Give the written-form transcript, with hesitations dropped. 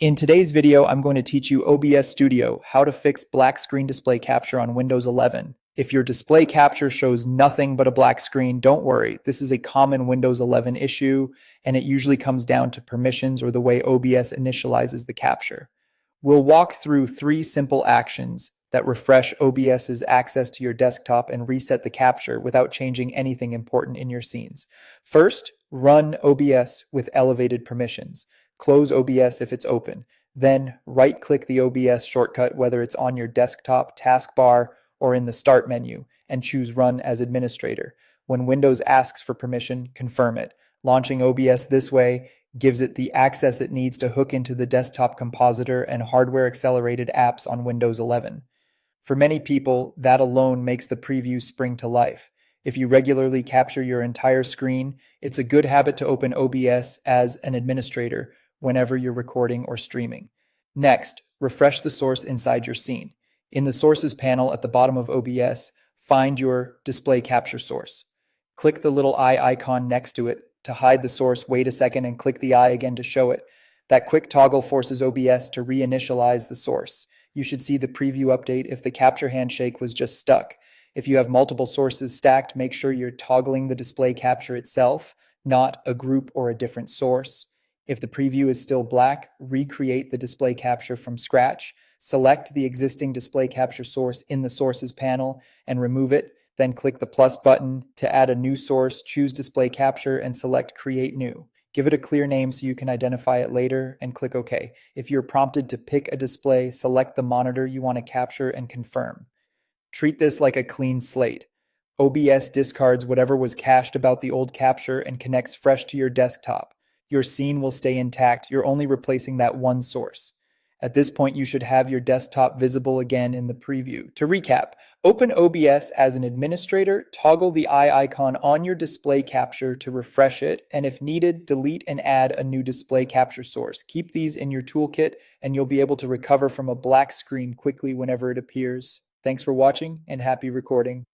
In today's video, I'm going to teach you OBS Studio, how to fix black screen display capture on Windows 11. If your display capture shows nothing but a black screen, don't worry. This is a common Windows 11 issue, and it usually comes down to permissions or the way OBS initializes the capture. We'll walk through 3 simple actions that refresh OBS's access to your desktop and reset the capture without changing anything important in your scenes. First, run OBS with elevated permissions. Close OBS if it's open. Then right-click the OBS shortcut, whether it's on your desktop taskbar or in the Start menu, and choose Run as Administrator. When Windows asks for permission, confirm it. Launching OBS this way gives it the access it needs to hook into the desktop compositor and hardware-accelerated apps on Windows 11. For many people, that alone makes the preview spring to life. If you regularly capture your entire screen, it's a good habit to open OBS as an administrator whenever you're recording or streaming. Next, refresh the source inside your scene. In the Sources panel at the bottom of OBS, find your display capture source. Click the little eye icon next to it to hide the source, wait a second, and click the eye again to show it. That quick toggle forces OBS to reinitialize the source. You should see the preview update if the capture handshake was just stuck. If you have multiple sources stacked, make sure you're toggling the display capture itself, not a group or a different source. If the preview is still black, recreate the display capture from scratch. Select the existing display capture source in the Sources panel and remove it. Then click the plus button to add a new source, choose Display Capture, and select Create New. Give it a clear name so you can identify it later, and click OK. If you're prompted to pick a display, select the monitor you want to capture and confirm. Treat this like a clean slate. OBS discards whatever was cached about the old capture and connects fresh to your desktop. Your scene will stay intact. You're only replacing that one source. At this point, you should have your desktop visible again in the preview. To recap, open OBS as an administrator, toggle the eye icon on your display capture to refresh it, and if needed, delete and add a new display capture source. Keep these in your toolkit, and you'll be able to recover from a black screen quickly whenever it appears. Thanks for watching, and happy recording.